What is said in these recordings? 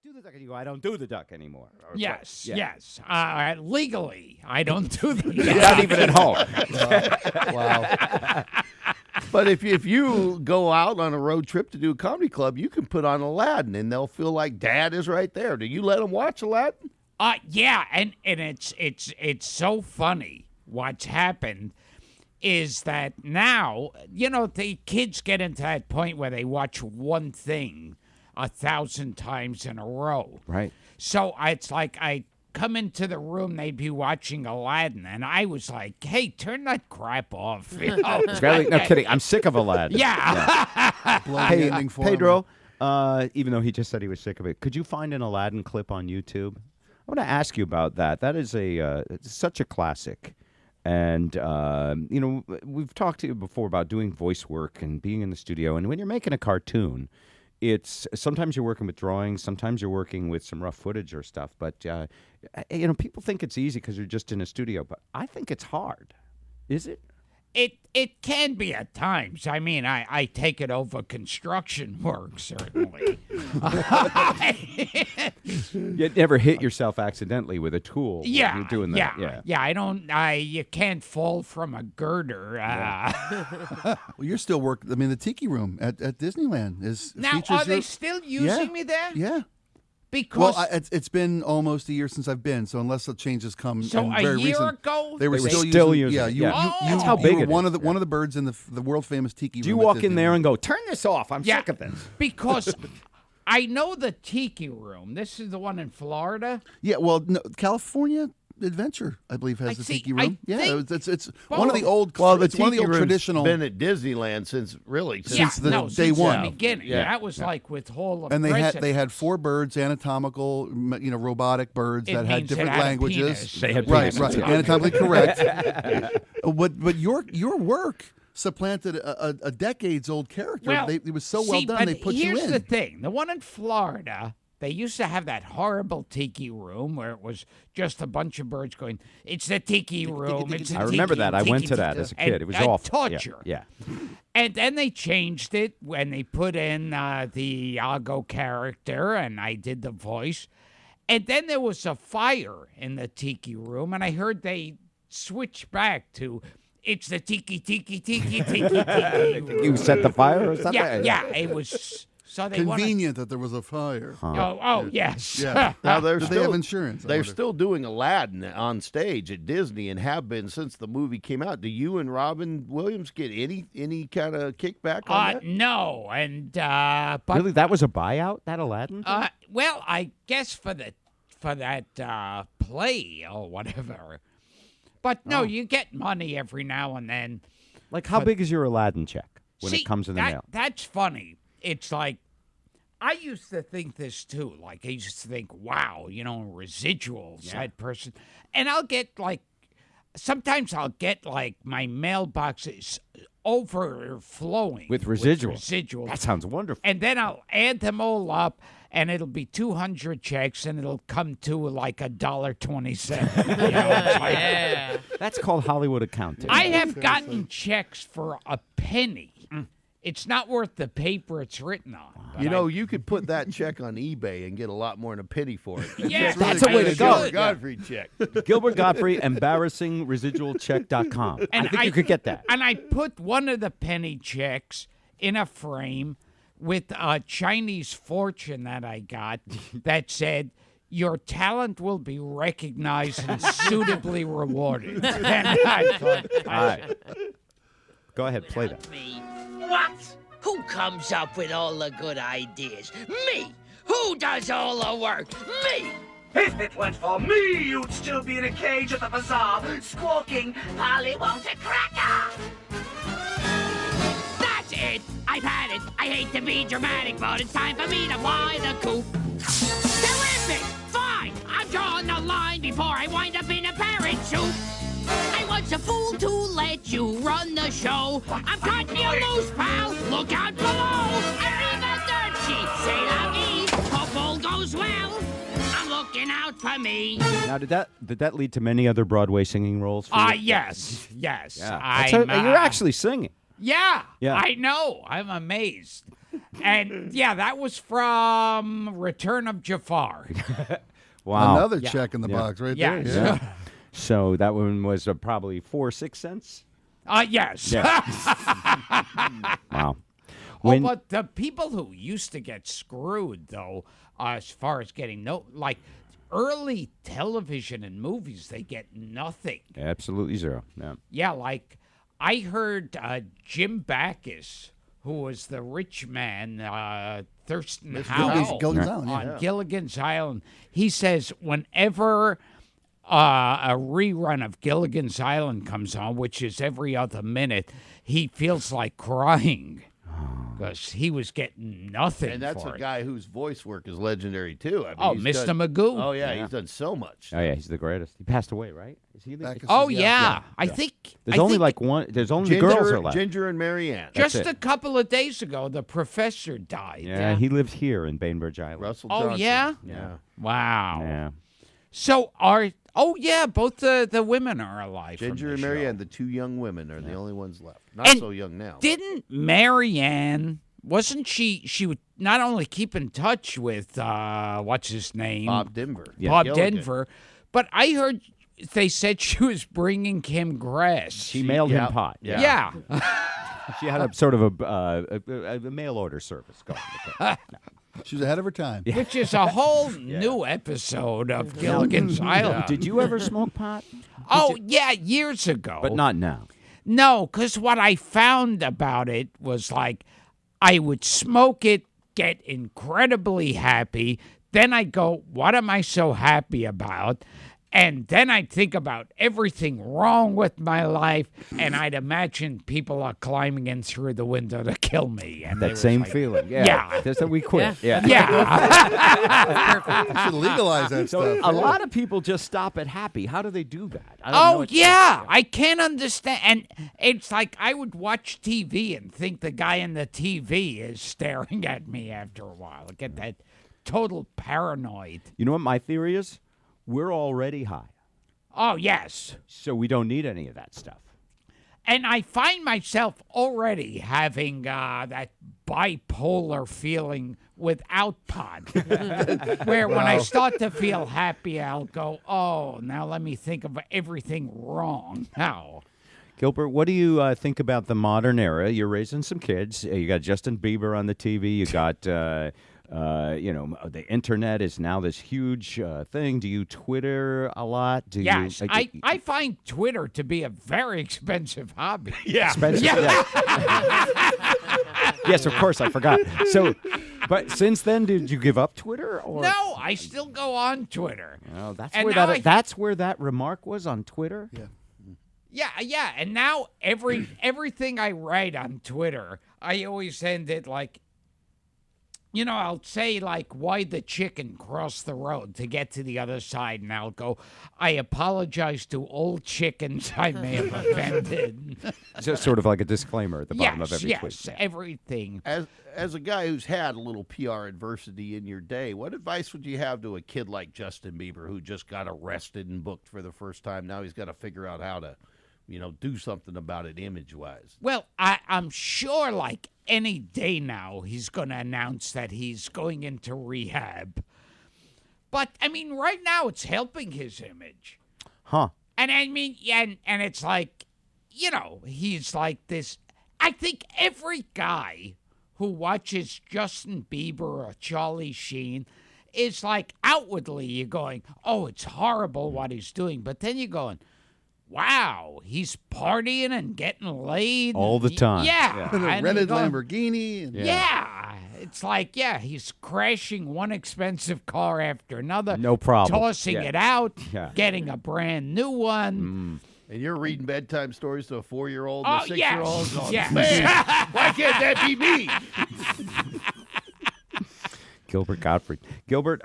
do the duck. And you go, I don't do the duck anymore. Or Yes, yeah. yes. Legally, I don't do the Not even at home. Wow. But if you go out on a road trip to do a comedy club, you can put on Aladdin, and they'll feel like Dad is right there. Do you let them watch Aladdin? Yeah, and it's so funny. What's happened is that now, the kids get into that point where they watch one thing 1,000 times in a row. Right. So it's like I come into the room, they'd be watching Aladdin, and I was like, hey, turn that crap off. No kidding. I'm sick of Aladdin. Yeah. Bloody ending for Pedro, even though he just said he was sick of it, could you find an Aladdin clip on YouTube? I want to ask you about that. That is it's such a classic. And, we've talked to you before about doing voice work and being in the studio. And when you're making a cartoon, it's sometimes you're working with drawings, sometimes you're working with some rough footage or stuff. But, people think it's easy because you're just in a studio. But I think it's hard. Is it? It can be at times. I mean, I take it over construction work, certainly. You never hit yourself accidentally with a tool. When you're doing that. Yeah. You can't fall from a girder. Well, you're still working. I mean, the Tiki Room at Disneyland is Now, are they still using me there? Yeah. Because it's been almost a year since I've been, so unless the changes come, so and a very year recent, ago, they were still still using. Yeah, you That's how big were it one is. of the birds in the world famous Tiki Room. Do you at walk in there Disneyland. and go, turn this off? I'm sick of this. because I know the Tiki Room. This is the one in Florida. Yeah, well, no, California Adventure, I believe, has the Tiki Room. It's one of the old. Well, it's one of the old traditional. Been at Disneyland since day one. The beginning. Yeah. That was like with Hall of And they Presidents. had 4 birds, anatomical, robotic birds It that had means it different had a languages. penis. They had right, penises, right, yeah. anatomically correct. But your work supplanted a decades old character. Well, it was so well done. But They put you in. Here's the thing: the one in Florida, they used to have that horrible Tiki Room where it was just a bunch of birds going, "It's the Tiki Room." It's the I remember tiki, that. I tiki, went to tiki." that as a kid. And It was that awful. torture. Yeah. And then they changed it when they put in the Iago character, and I did the voice. And then there was a fire in the Tiki Room, and I heard they switched back to, it's the Tiki, Tiki, Tiki, Tiki, Tiki. You set the fire or something? Yeah, it was. So they Convenient that there was a fire. Yes. Yeah. Now Do they have insurance? I They're wonder? still doing Aladdin on stage at Disney and have been since the movie came out. Do you and Robin Williams get any kind of kickback on that? No, and but Really? That was a buyout, that Aladdin? well, I guess for that play or whatever. But no, you get money every now and then. Like, how big is your Aladdin check when See, it comes in the mail? That's funny. It's like, I used to think this too. Like, I used to think, wow, residuals, that person. And I'll get sometimes I'll get my mailbox is overflowing With residuals. That sounds wonderful. And then I'll add them all up, and it'll be 200 checks, and it'll come to $1.27. Yeah. That's called Hollywood accounting. I have gotten checks for a penny. It's not worth the paper it's written on. but You could put that check on eBay and get a lot more than a penny for it. Yeah, That's a way to go. Gilbert Gottfried check. Gilbert Gottfried, embarrassingresidualcheck.com. I think you could get that. And I put one of the penny checks in a frame with a Chinese fortune that I got that said, "Your talent will be recognized and suitably rewarded." And I thought, All right. Go ahead, play that. Me? What? Who comes up with all the good ideas? Me! Who does all the work? Me! If it weren't for me, you'd still be in a cage at the bazaar, squawking, Polly wants a cracker! That's it! I've had it! I hate to be dramatic, but it's time for me to fly the coop. Terrific! Fine! I'm drawing the line before I wind up in a parrot soup. I was a fool to let you run the show. I'm cutting you loose, pal. Look out below. Arrivederci. Say la vie. Hope all goes well. I'm looking out for me. Now, did that lead to many other Broadway singing roles for you? yes. Yeah. You're actually singing. Yeah, Yeah. I know. I'm amazed. And yeah, that was from Return of Jafar. Wow. Another check in the box right Yeah. there. Yeah. So that one was probably 4-6 cents. Yes. Wow. Oh, but the people who used to get screwed, though, as far as getting like early television and movies, they get nothing. Absolutely zero. Yeah. Yeah, like I heard Jim Backus, who was the rich man, Thurston Howell Gilligan's Island, yeah. on Gilligan's Island. He says whenever a rerun of Gilligan's Island comes on, which is every other minute, he feels like crying. Because he was getting nothing. And that's for a it. guy whose voice work is legendary too. I mean, Mr. done- Magoo. Oh yeah, he's done so much. Oh yeah, he's the greatest. He passed away, right? Is he? Backus is- Oh yeah. I think There's I only think like one. There's only Ginger, the girls are left. Ginger and Marianne. just That's it. a couple of days ago the professor died. Yeah, he lived here in Bainbridge Island. Russell Oh, Johnson. yeah? Yeah. Wow. Yeah. So both the women are alive. from Ginger the and show. Marianne, the two young women, are the only ones left. Not And so young now. Didn't Marianne? Wasn't she would not only keep in touch with what's his name, Bob Denver. Bob Gilligan. Denver, but I heard they said she was bringing him grass. She mailed him pot. yeah. She had a sort of a mail order service going. She was ahead of her time. Which is a whole new episode of Gilligan's Island. Did you ever smoke pot? Oh, yeah, years ago. But not now. No, because what I found about it was like I would smoke it, get incredibly happy. Then I'd go, what am I so happy about? And then I'd think about everything wrong with my life, and I'd imagine people are climbing in through the window to kill me. And That same feeling. Yeah. Yeah. That's that we quit. Yeah. Yeah. You should legalize that So stuff. a lot of people just stop at happy. How do they do that? I don't know Oh, what- yeah. I can't understand. And it's like I would watch TV and think the guy in the TV is staring at me after a while. I get that total paranoid. You know what my theory is? We're already high, Oh, yes. so we don't need any of that stuff. And I find myself already having that bipolar feeling without pot, where when I start to feel happy, I'll go, oh, now let me think of everything wrong now. Gilbert, what do you think about the modern era? You're raising some kids. You got Justin Bieber on the TV. You got, the internet is now this huge thing. Do you Twitter a lot? Do Yes, you, I find Twitter to be a very expensive hobby. expensive? Yes, of course. I forgot. So, but since then, did you give up Twitter? Or? No, I still go on Twitter. Oh, that's And where now that's where that remark was on Twitter. Yeah, and now everything I write on Twitter, I always end it like, I'll say like, why the chicken crossed the road to get to the other side, and I'll go, I apologize to all chickens I may have offended. Just sort of like a disclaimer at the bottom of every tweet. Yes, everything. As a guy who's had a little PR adversity in your day, what advice would you have to a kid like Justin Bieber who just got arrested and booked for the first time? Now he's got to figure out how to, do something about it image-wise. Well, I'm sure like any day now he's going to announce that he's going into rehab. But, I mean, right now it's helping his image. Huh. And I mean, and it's like, he's like this. I think every guy who watches Justin Bieber or Charlie Sheen is like outwardly you're going, oh, it's horrible what he's doing. But then you're going, wow, he's partying and getting laid. All the time. Yeah. And a and rented you're going, Lamborghini. And yeah. It's like, he's crashing one expensive car after another. No problem. Tossing Yeah. it out, Yeah. getting a brand new one. And you're reading bedtime stories to a 4-year-old Oh, and a yes. 6-year-old going, Yes. man, why can't that be me? Gilbert Gottfried. Gilbert,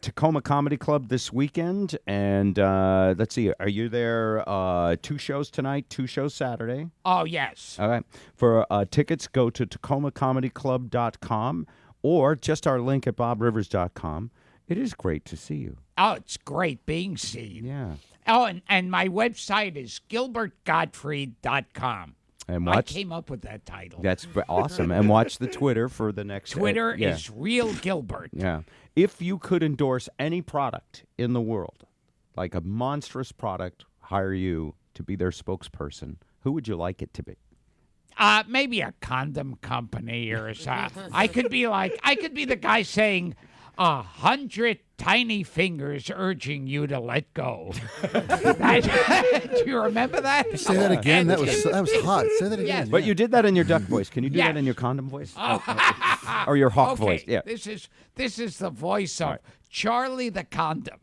Tacoma Comedy Club this weekend. And let's see, are you there 2 shows tonight, 2 shows Saturday? Oh, yes. All right. For tickets, go to tacomacomedyclub.com or just our link at bobrivers.com. It is great to see you. Oh, it's great being seen. Yeah. Oh, and my website is gilbertgottfried.com. And I watch. came up with that title. That's awesome. And watch the Twitter for the next. Twitter yeah. is Real Gilbert. Yeah. If you could endorse any product in the world, like a monstrous product, hire you to be their spokesperson, who would you like it to be? Maybe a condom company or something. I could be the guy saying, 100 tiny fingers urging you to let go. Do you remember that? Say that again. That was hot. Say that again. Yes. But you did that in your duck voice. Can you do that in your condom voice? Or your hawk voice? Yeah. This is the voice of Charlie the Condom.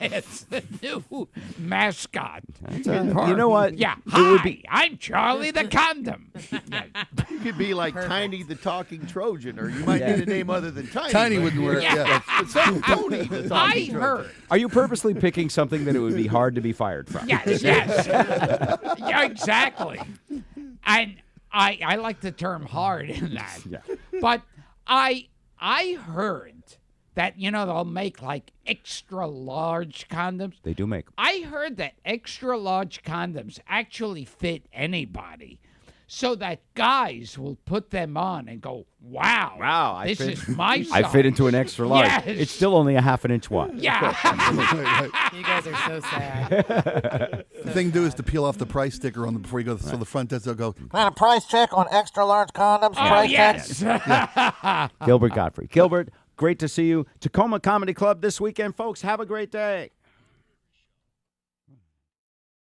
It's the new mascot. You know what? Yeah. It Hi, would be- I'm Charlie the Condom. You could be like Tiny the Talking Trojan, or you might need a name other than Tiny. Tiny but- wouldn't work. Yeah. But some Tony the Talking I Trojan. heard. Are you purposely picking something that it would be hard to be fired from? Yes. Yeah, exactly. And I like the term hard in that. Yeah. But I heard that, they'll make like extra large condoms. They do make. I heard that extra large condoms actually fit anybody, so that guys will put them on and go, wow, this is my size. I fit into an extra large. Yes. It's still only a half an inch wide. Yeah. You guys are so sad. The thing to do is to peel off the price sticker on before you go. So the front desk will go. Man, a price check on extra large condoms. Oh, Price yes. Gilbert Gottfried. Gilbert, great to see you. Tacoma Comedy Club this weekend, folks. Have a great day.